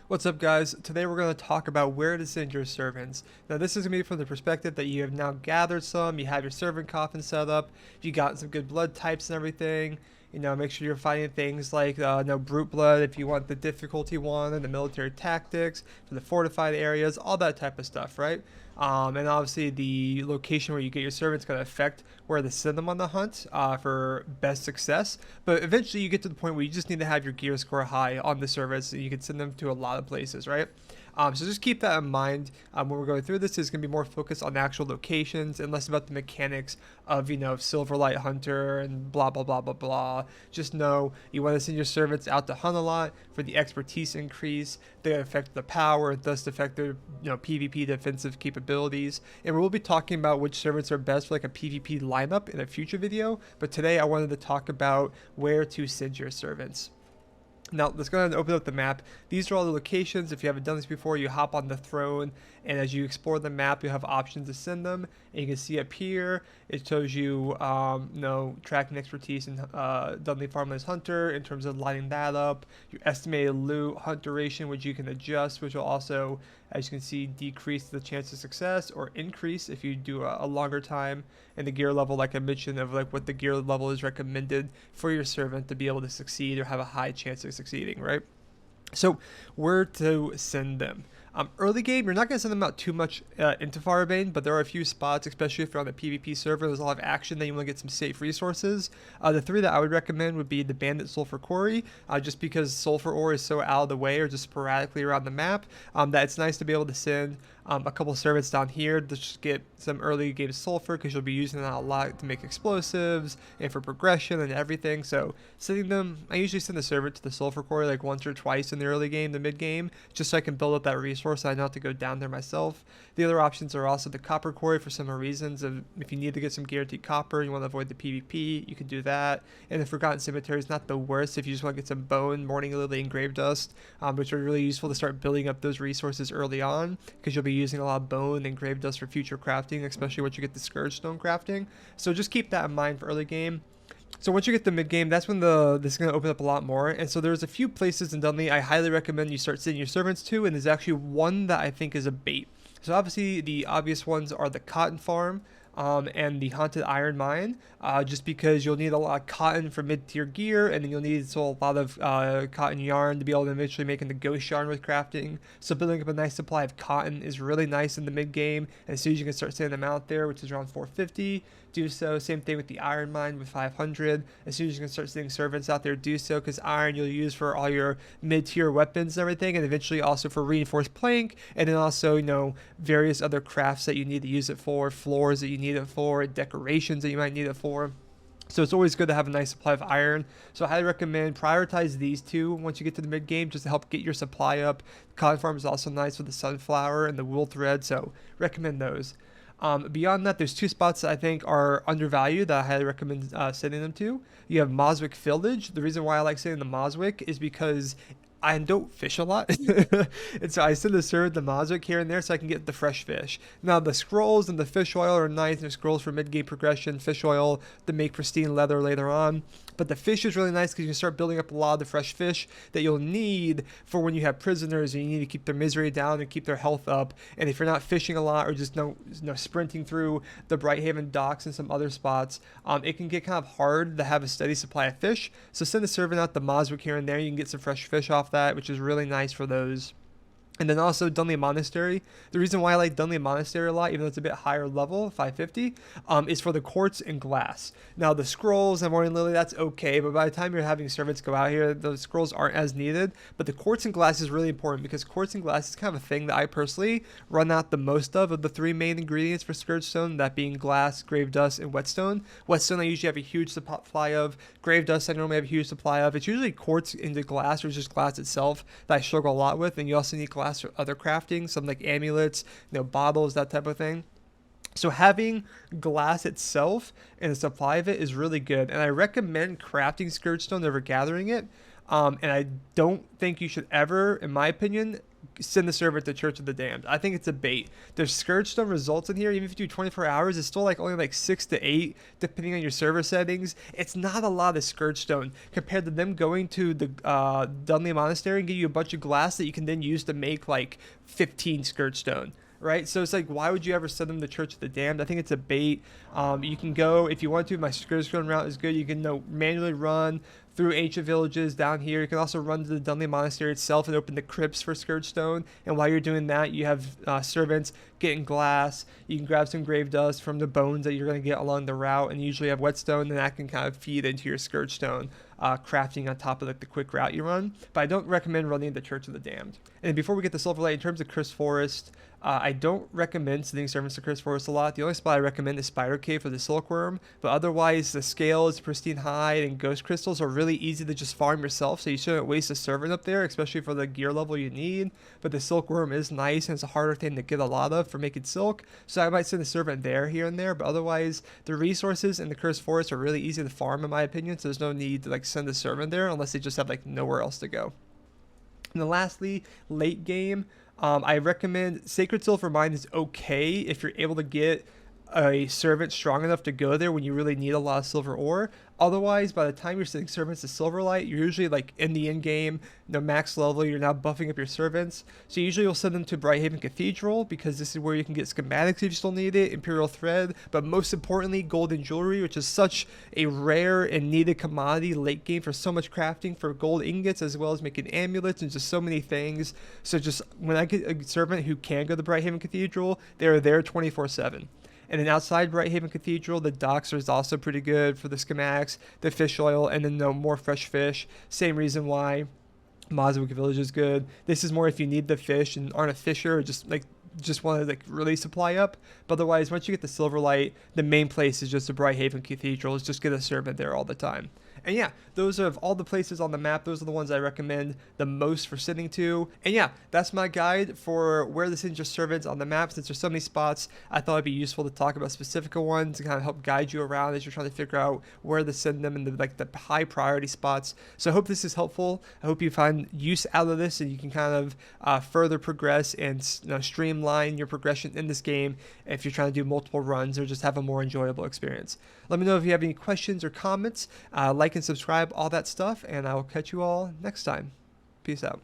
What's up, guys? Today we're going to talk about where to send your servants. Now this is going to be from the perspective that you have now gathered some, you have your servant coffin set up, you got some good blood types and everything. Make sure you're finding things like no brute blood if you want the difficulty one, and the military tactics for the fortified areas, all that type of stuff, right? And obviously the location where you get your servants going to affect where to send them on the hunt for best success. But eventually you get to the point where you just need to have your gear score high on the servants, and you can send them to a lot of places, right? So just keep that in mind when we're going through this. Is going to be more focused on the actual locations and less about the mechanics of Silverlight Hunter and blah blah blah blah blah. Just know you want to send your servants out to hunt a lot for the expertise increase. They affect the power, thus affect their PvP defensive capabilities. And we'll be talking about which servants are best for like a PvP lineup in a future video. But today I wanted to talk about where to send your servants. Now, let's go ahead and open up the map. These are all the locations. If you haven't done this before, you hop on the throne, and as you explore the map, you have options to send them. And you can see up here, it shows you, tracking expertise in Dunley Farmlands Hunter in terms of lining that up. Your estimated loot, hunt duration, which you can adjust, which will also, as you can see, decrease the chance of success or increase if you do a longer time. And the gear level, like I mentioned, of like what the gear level is recommended for your servant to be able to succeed or have a high chance of succeeding, right? So where to send them? Early game, you're not going to send them out too much into Farbane, but there are a few spots, especially if you're on the PvP server, there's a lot of action that you want to get some safe resources. The three that I would recommend would be the Bandit Sulfur Quarry, just because sulfur ore is so out of the way or just sporadically around the map, that it's nice to be able to send a couple servants down here to just get some early game sulfur, because you'll be using that a lot to make explosives and for progression and everything. So sending them, I usually send the servant to the sulfur quarry like once or twice in the early game, the mid game, just so I can build up that resource. I don't have to go down there myself. The other options are also the copper quarry for similar reasons. If you need to get some guaranteed copper, you want to avoid the PvP, you can do that. And the Forgotten Cemetery is not the worst if you just want to get some bone, morning lily, and grave dust, which are really useful to start building up those resources early on, because you'll be using a lot of bone and grave dust for future crafting, especially once you get the Scourge Stone crafting. So just keep that in mind for early game. So once you get the mid game, that's when this is going to open up a lot more. And so there's a few places in Dunley I highly recommend you start sending your servants to, and there's actually one that I think is a bait. So obviously the obvious ones are the cotton farm, and the haunted iron mine, just because you'll need a lot of cotton for mid-tier gear, and then you'll need a lot of cotton yarn to be able to eventually make the ghost yarn with crafting. So building up a nice supply of cotton is really nice in the mid game, and as soon as you can start sending them out there, which is around 450, do so. Same thing with the iron mine with 500. As soon as you can start sending servants out there, do so, because iron you'll use for all your mid-tier weapons and everything, and eventually also for reinforced plank, and then also various other crafts that you need to use it for, floors that you need it for, decorations that you might need it for. So it's always good to have a nice supply of iron. So I highly recommend prioritize these two once you get to the mid game, just to help get your supply up. Cotton farm is also nice with the sunflower and the wool thread, so recommend those. Beyond that, there's two spots that I think are undervalued that I highly recommend sending them to. You have Moswick Village. The reason why I like sending the Moswick is because I don't fish a lot, and so I send the servant the Moswick here and there so I can get the fresh fish. Now the scrolls and the fish oil are nice. There's scrolls for mid-game progression, fish oil to make pristine leather later on. But the fish is really nice because you can start building up a lot of the fresh fish that you'll need for when you have prisoners and you need to keep their misery down and keep their health up. And if you're not fishing a lot or just sprinting through the Brighthaven docks and some other spots, it can get kind of hard to have a steady supply of fish. So send a servant out the Moswick here and there. You can get some fresh fish off that, which is really nice for those. And then also Dunley Monastery. The reason why I like Dunley Monastery a lot, even though it's a bit higher level, 550, is for the quartz and glass. Now the scrolls and Morning Lily, that's okay, but by the time you're having servants go out here, those scrolls aren't as needed. But the quartz and glass is really important, because quartz and glass is kind of a thing that I personally run out the most of the three main ingredients for Scourge Stone, that being glass, grave dust, and whetstone. Whetstone I usually have a huge supply of. Grave dust I normally have a huge supply of. It's usually quartz into glass or just glass itself that I struggle a lot with, and you also need glass for other crafting, some like amulets, bottles, that type of thing. So having glass itself and a supply of it is really good, and I recommend crafting Scourge Stone over gathering it. And I don't think you should ever, in my opinion, send the servant to Church of the Damned. I think it's a bait. There's Scourgestone results in here. Even if you do 24 hours, it's still like only like 6 to 8, depending on your server settings. It's not a lot of Scourgestone compared to them going to the Dunley Monastery and give you a bunch of glass that you can then use to make like 15 Scourgestone. Right, so it's like, why would you ever send them to Church of the Damned? I think it's a bait. You can go, if you want to, my Scourgestone route is good. You can manually run through ancient villages down here. You can also run to the Dunley Monastery itself and open the crypts for Scourgestone. And while you're doing that, you have servants getting glass. You can grab some grave dust from the bones that you're going to get along the route, and you usually have whetstone, and that can kind of feed into your Scourgestone crafting on top of like the quick route you run. But I don't recommend running the Church of the Damned. And before we get to Silverlight, in terms of Cursed Forest, I don't recommend sending servants to Cursed Forest a lot. The only spot I recommend is Spider Cave for the Silkworm, but otherwise the scales, pristine hide, and ghost crystals are really easy to just farm yourself, so you shouldn't waste a servant up there, especially for the gear level you need. But the Silkworm is nice, and it's a harder thing to get a lot of for making silk, so I might send a servant there here and there, but otherwise the resources in the Cursed Forest are really easy to farm in my opinion, so there's no need to like send a servant there unless they just have like nowhere else to go. And then lastly, late game, I recommend Sacred Silver Mine is okay if you're able to get a servant strong enough to go there when you really need a lot of silver ore. Otherwise, by the time you're sending servants to Silverlight, you're usually like in the end game, max level, you're now buffing up your servants. So usually you'll send them to Brighthaven Cathedral because this is where you can get schematics if you still need it, Imperial Thread, but most importantly, golden jewelry, which is such a rare and needed commodity late game for so much crafting for gold ingots as well as making amulets and just so many things. So just when I get a servant who can go to Brighthaven Cathedral, they're there 24/7. And then outside Brighthaven Cathedral, the docks is also pretty good for the schematics, the fish oil, and then more fresh fish. Same reason why Mazwick Village is good. This is more if you need the fish and aren't a fisher or just want to like really supply up. But otherwise, once you get the Silverlight, the main place is just the Brighthaven Cathedral. Just get a servant there all the time. And yeah, those are of all the places on the map, those are the ones I recommend the most for sending to. And yeah, that's my guide for where to send your servants on the map. Since there's so many spots, I thought it'd be useful to talk about specific ones to kind of help guide you around as you're trying to figure out where to send them in the high priority spots. So I hope this is helpful. I hope you find use out of this and you can kind of further progress and streamline your progression in this game if you're trying to do multiple runs or just have a more enjoyable experience. Let me know if you have any questions or comments. Like and subscribe, all that stuff, and I will catch you all next time. Peace out.